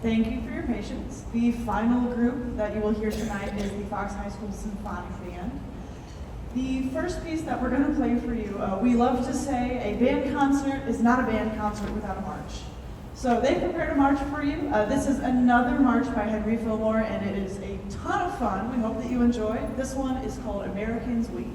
Thank you for your patience. The final group that you will hear tonight is the Fox High School Symphonic Band. The first piece that we're going to play for you, we love to say a band concert is not a band concert without a march. So they prepared a march for you. This is another march by Henry Fillmore, and it is a ton of fun. We hope that you enjoy. This one is called Americans We.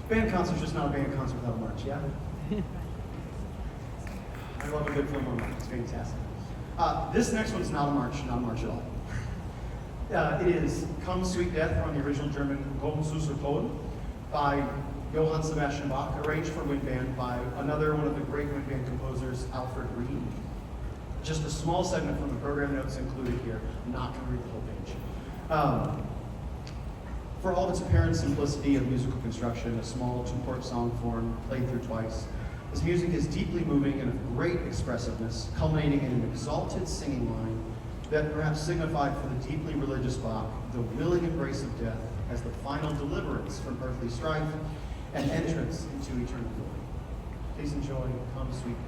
Band concert's just not a band concert without a march, yeah? I love a good Fillmore march, it's fantastic. This next one's not a march at all. It is Come Sweet Death from the original German Komm süßer Tod by Johann Sebastian Bach, arranged for wind band by another one of the great wind band composers, Alfred. Just a small segment from the program notes included here. I'm not going to read the whole page. For all of its apparent simplicity of musical construction, a small two-part song form played through twice, this music is deeply moving and of great expressiveness, culminating in an exalted singing line that perhaps signified for the deeply religious Bach the willing embrace of death as the final deliverance from earthly strife and entrance into eternal glory. Please enjoy Come Sweet Death.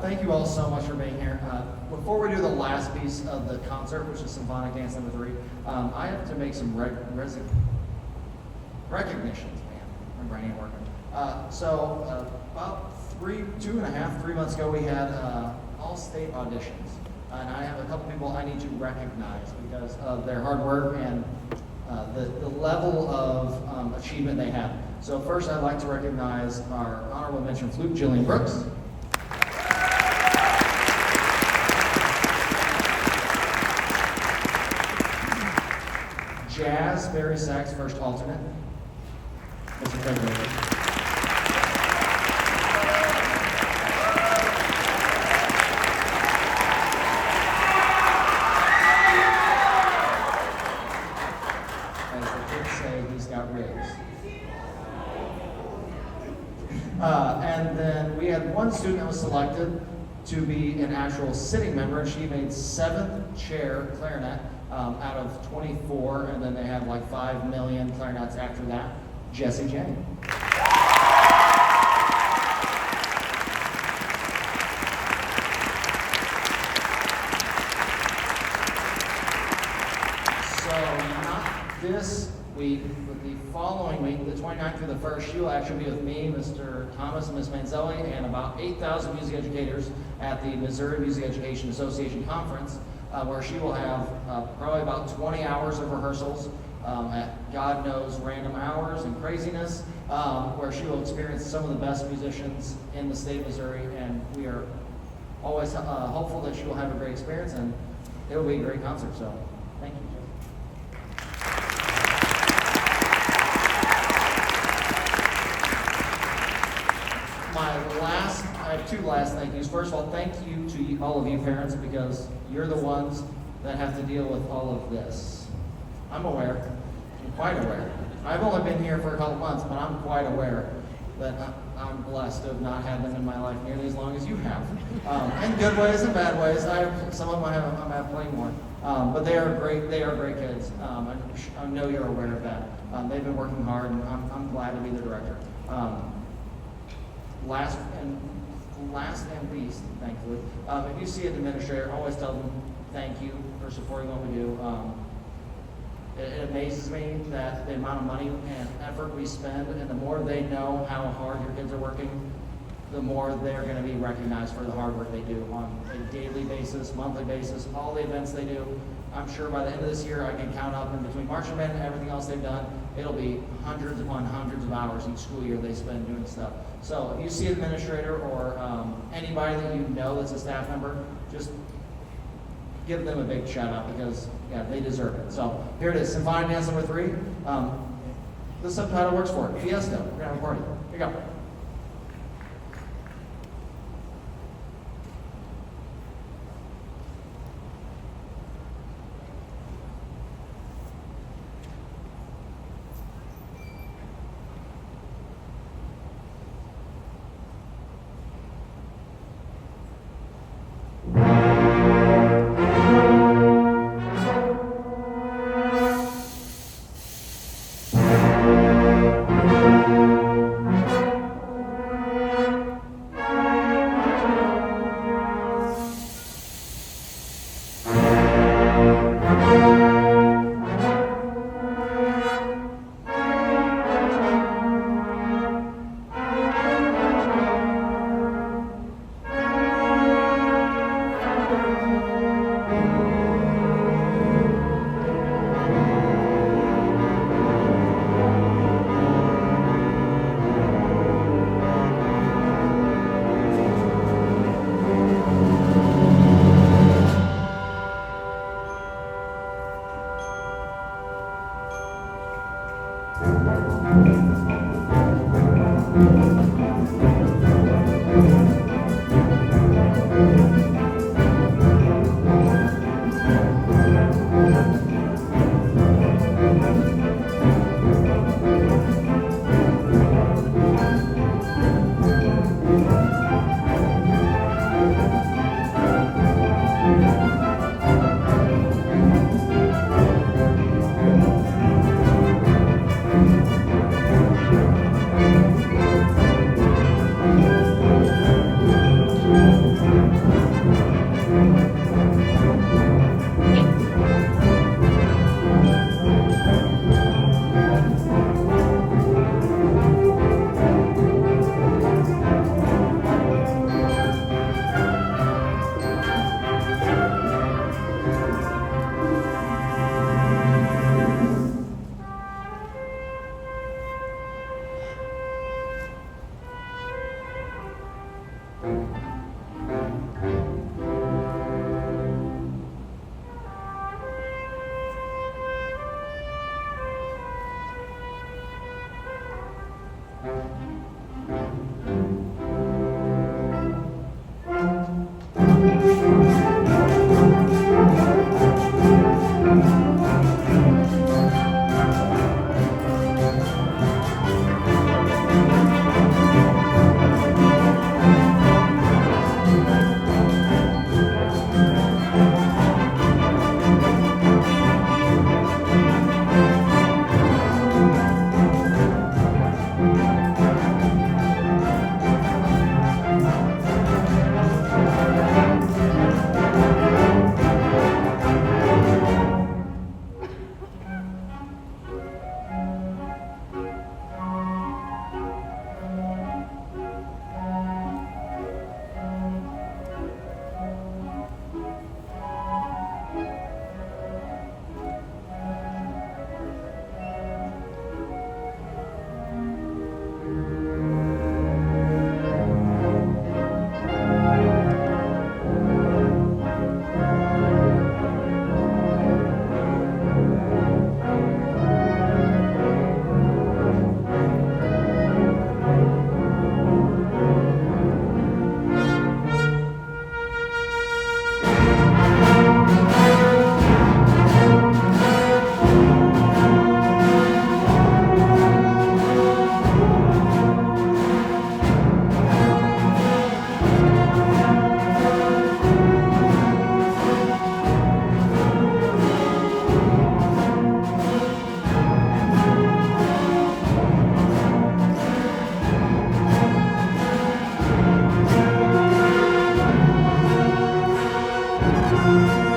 Thank you all so much for being here. Before we do the last piece of the concert, which is Symphonic Dance No. 3, I have to make some recognitions. Man, my brain ain't working. About 3 months ago, we had all-state auditions. And I have a couple people I need to recognize because of their hard work and the level of achievement they have. So first, I'd like to recognize our honorable mention flute, Jillian Brooks. jazz, Barry sax, first alternate. Mr. Craig Davis. As the kids say, he's got rigs. And then we had one student that was selected to be an actual sitting member, and she made 7th chair clarinet out of 24, and then they had like 5 million clarinets after that. Jessie Jane. So not this week, but the following week, the 29th through the 1st, she will actually be with me, Mr. Thomas, and Ms. Manzelli, and about 8,000 music educators at the Missouri Music Education Association Conference, where she will have probably about 20 hours of rehearsals at God knows random hours and craziness, where she will experience some of the best musicians in the state of Missouri, and we are always hopeful that she will have a great experience, and it will be a great concert, so thank you. I have 2 last thank yous. First of all, thank you to all of you parents, because you're the ones that have to deal with all of this. I'm aware. I'm quite aware. I've only been here for a couple months, but I'm quite aware that I'm blessed to have not had them in my life nearly as long as you have. In good ways and bad ways. Some of them I have plenty more. But they are great. They are great kids. I know you're aware of that. They've been working hard, and I'm glad to be the director. Last and least, thankfully, if you see an administrator, always tell them thank you for supporting what we do. It amazes me that the amount of money and effort we spend, and the more they know how hard your kids are working, the more they're going to be recognized for the hard work they do on a daily basis, monthly basis, all the events they do. I'm sure by the end of this year, I can count up in between marching band and everything else they've done, it'll be hundreds upon hundreds of hours each school year they spend doing stuff. So if you see an administrator or anybody that you know that's a staff member, just give them a big shout out, because yeah, they deserve it. So here it is, Symphonic Dance number 3. The subtitle works for it, Fiesta. We're gonna have a party. Here you go. Thank you.